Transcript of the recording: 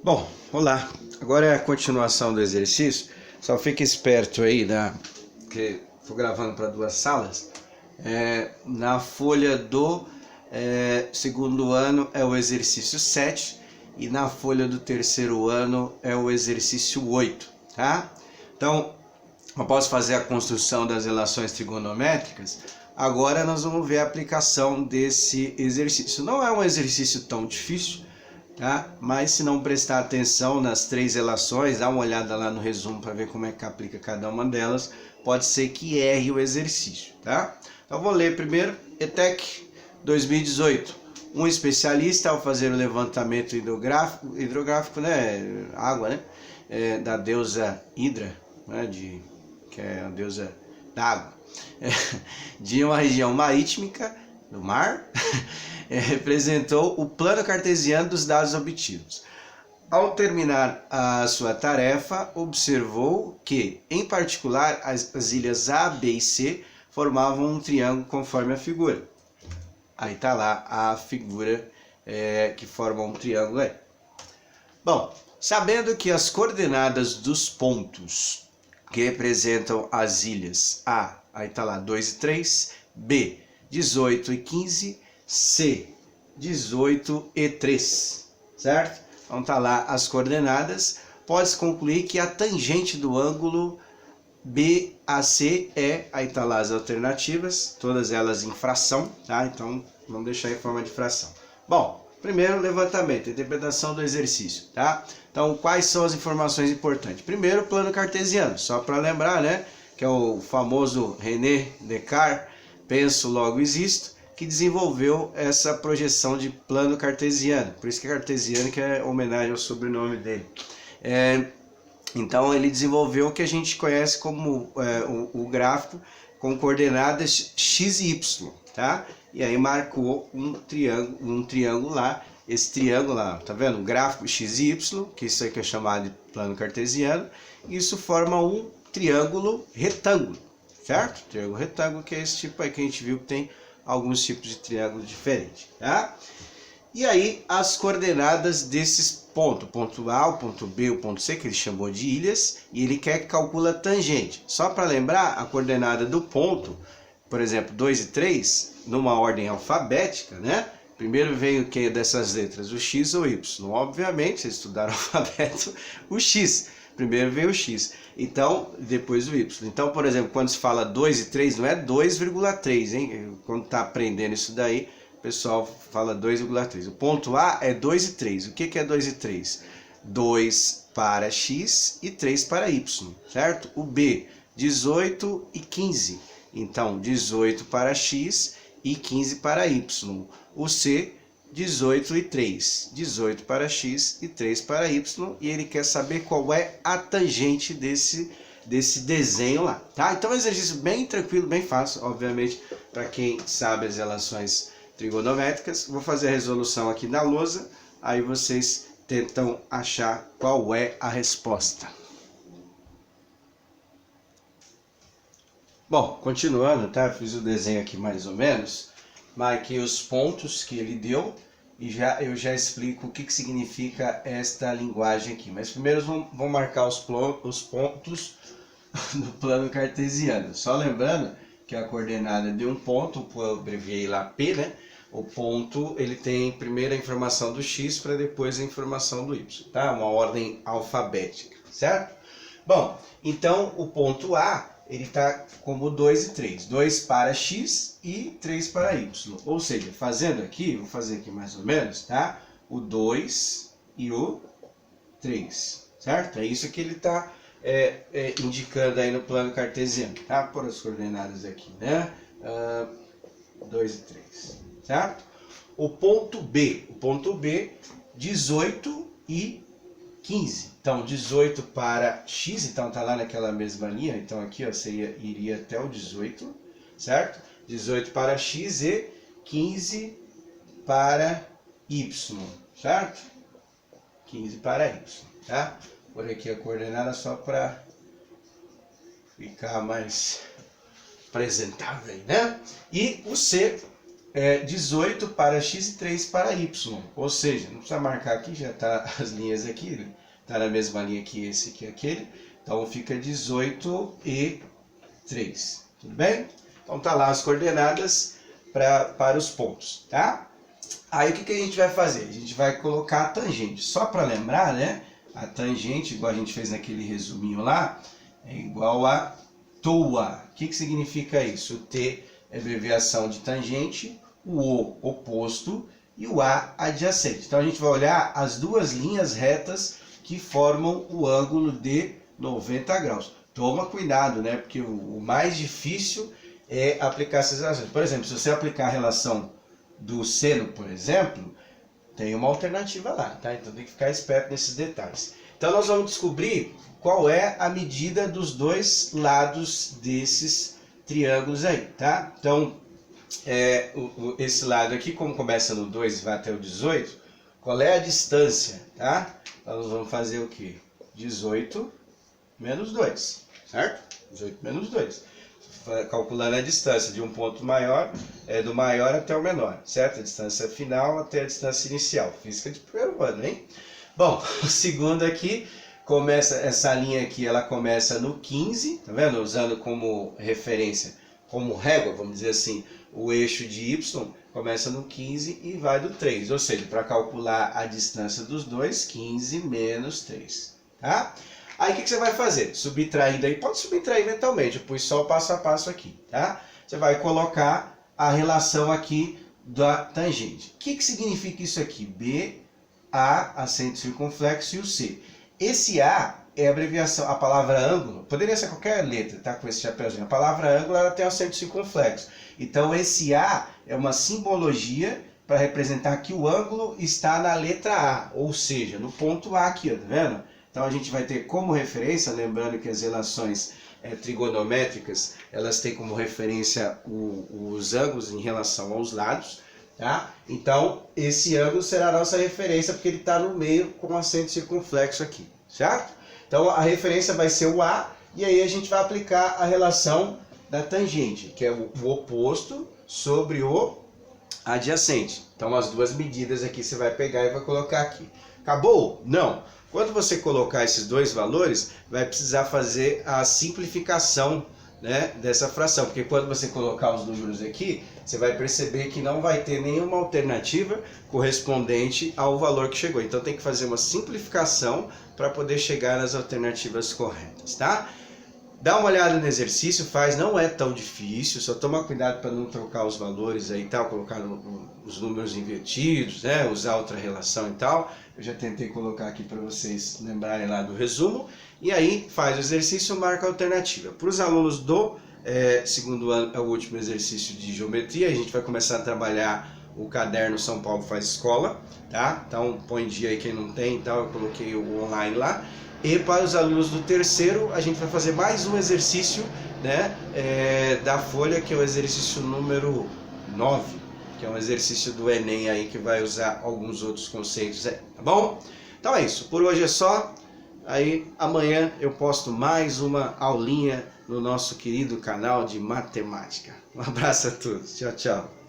Bom, olá. Agora é a continuação do exercício. Só fique esperto aí, que estou gravando para duas salas. Na folha do segundo ano é o exercício 7 e na folha do terceiro ano é o exercício 8, tá? Então, após fazer a construção das relações trigonométricas, agora nós vamos ver a aplicação desse exercício. Não é um exercício tão difícil, tá? Mas se não prestar atenção nas três relações, dá uma olhada lá no resumo para ver como é que aplica cada uma delas, pode ser que erre o exercício, tá? Então vou ler primeiro, ETEC 2018. Um especialista ao fazer o levantamento hidrográfico, né, água, né, da deusa Hidra, né, que é a deusa da água, de uma região marítmica do mar, representou o plano cartesiano dos dados obtidos. Ao terminar a sua tarefa, observou que, em particular, as ilhas A, B e C formavam um triângulo conforme a figura. Aí está lá a figura que forma um triângulo aí. Bom, sabendo que as coordenadas dos pontos que representam as ilhas A, aí está lá 2 e 3, B, 18 e 15, C, 18 e 3, certo? Então está lá as coordenadas. Pode-se concluir que a tangente do ângulo BAC aí está lá as alternativas, todas elas em fração, tá? Então vamos deixar em forma de fração. Bom, primeiro levantamento, interpretação do exercício, tá? Então quais são as informações importantes? Primeiro, plano cartesiano, só para lembrar, né? Que é o famoso René Descartes, penso logo existo, que desenvolveu essa projeção de plano cartesiano. Por isso que é cartesiano, que é homenagem ao sobrenome dele. Então ele desenvolveu o que a gente conhece como o gráfico com coordenadas x e y, tá? E aí marcou um triângulo lá, esse triângulo lá, tá vendo? O gráfico x e y, que isso aqui é chamado de plano cartesiano, e isso forma um triângulo retângulo, certo? Triângulo retângulo, que é esse tipo aí que a gente viu que tem alguns tipos de triângulo diferentes, tá? E aí as coordenadas desses pontos, o ponto A, o ponto B, o ponto C, que ele chamou de ilhas, e ele quer que calcule a tangente. Só para lembrar, a coordenada do ponto, por exemplo, 2 e 3, numa ordem alfabética, né? Primeiro vem o que dessas letras, o X ou o Y. Obviamente, vocês estudaram alfabeto, o X. Primeiro vem o X, então depois o Y. Então, por exemplo, quando se fala 2 e 3, não é 2,3, hein? Quando está aprendendo isso daí, o pessoal fala 2,3. O ponto A é 2 e 3. O que é 2 e 3? 2 para X e 3 para Y, certo? O B, 18 e 15. Então, 18 para X e 15 para Y. O C, 18 e 3, 18 para X e 3 para Y, e ele quer saber qual é a tangente desse desenho lá, tá? Então é um exercício bem tranquilo, bem fácil, obviamente, para quem sabe as relações trigonométricas. Vou fazer a resolução aqui na lousa, aí vocês tentam achar qual é a resposta. Bom, continuando, tá? Fiz o desenho aqui mais ou menos. Marquei os pontos que ele deu e eu já explico o que significa esta linguagem aqui. Mas primeiro vamos marcar os pontos do plano cartesiano. Só lembrando que a coordenada de um ponto, eu abreviei lá P, né? O ponto, ele tem primeiro a informação do X para depois a informação do Y, tá? Uma ordem alfabética, certo? Bom, então o ponto A, ele está como 2 e 3. 2 para X e 3 para Y. Ou seja, fazendo aqui, vou fazer aqui mais ou menos, tá? O 2 e o 3, certo? É isso que ele está indicando aí no plano cartesiano, tá? Por as coordenadas aqui, né? 2 e 3, certo? O ponto B, 18 e 15. Então, 18 para X, então tá lá naquela mesma linha, então aqui ó, você iria até o 18, certo? 18 para X e 15 para Y, certo? 15 para Y, tá? Por aqui a coordenada só para ficar mais apresentável aí, né? E o C, 18 para x e 3 para y. Ou seja, não precisa marcar aqui, já está as linhas aqui, está na mesma linha que esse aqui e aquele. Então fica 18 e 3. Tudo bem? Então tá lá as coordenadas para os pontos, tá? Aí o que a gente vai fazer? A gente vai colocar a tangente. Só para lembrar, né? A tangente, igual a gente fez naquele resuminho lá, é igual a toa. O que significa isso? O T é abreviação de tangente, o O oposto e o A adjacente. Então a gente vai olhar as duas linhas retas que formam o ângulo de 90 graus. Toma cuidado, né? Porque o mais difícil é aplicar essas relações. Por exemplo, se você aplicar a relação do seno, por exemplo, tem uma alternativa lá, tá? Então tem que ficar esperto nesses detalhes. Então nós vamos descobrir qual é a medida dos dois lados desses triângulos aí, tá? Então, esse lado aqui, como começa no 2 e vai até o 18, qual é a distância, tá? Então nós vamos fazer o quê? 18 menos 2, certo? 18 menos 2. Calculando a distância de um ponto maior, do maior até o menor, certo? A distância final até a distância inicial. Física de primeiro ano, hein? Bom, o segundo aqui, essa linha aqui, ela começa no 15, tá vendo? Usando como referência, como régua, vamos dizer assim, o eixo de y começa no 15 e vai do 3. Ou seja, para calcular a distância dos dois, 15 menos 3, tá? Aí o que você vai fazer? Subtraindo aí, pode subtrair mentalmente, eu pus só o passo a passo aqui, tá? Você vai colocar a relação aqui da tangente. O que significa isso aqui? B, A, acento circunflexo e o C. Esse A é a abreviação, a palavra ângulo, poderia ser qualquer letra, tá? Com esse chapéuzinho. A palavra ângulo ela tem acento circunflexo. Então esse A é uma simbologia para representar que o ângulo está na letra A, ou seja, no ponto A aqui, ó, tá vendo? Então a gente vai ter como referência, lembrando que as relações trigonométricas, elas têm como referência os ângulos em relação aos lados, tá? Então esse ângulo será a nossa referência, porque ele está no meio com acento circunflexo aqui, certo? Então a referência vai ser o A, e aí a gente vai aplicar a relação da tangente, que é o oposto sobre o adjacente. Então as duas medidas aqui você vai pegar e vai colocar aqui. Acabou? Não. Quando você colocar esses dois valores, vai precisar fazer a simplificação, né, dessa fração. Porque quando você colocar os números aqui, você vai perceber que não vai ter nenhuma alternativa correspondente ao valor que chegou. Então tem que fazer uma simplificação para poder chegar nas alternativas corretas, tá? Dá uma olhada no exercício, não é tão difícil, só toma cuidado para não trocar os valores aí e tal, colocar os números invertidos, né, usar outra relação e tal. Eu já tentei colocar aqui para vocês lembrarem lá do resumo. E aí faz o exercício, marca a alternativa. Para os alunos do segundo ano, é o último exercício de geometria, a gente vai começar a trabalhar o caderno São Paulo Faz Escola, tá? Então põe dia aí quem não tem, então eu coloquei o online lá. E para os alunos do terceiro, a gente vai fazer mais um exercício, né, da folha, que é o exercício número 9, que é um exercício do Enem aí, que vai usar alguns outros conceitos aí, tá bom? Então é isso, por hoje é só. Aí amanhã eu posto mais uma aulinha no nosso querido canal de matemática. Um abraço a todos, tchau, tchau.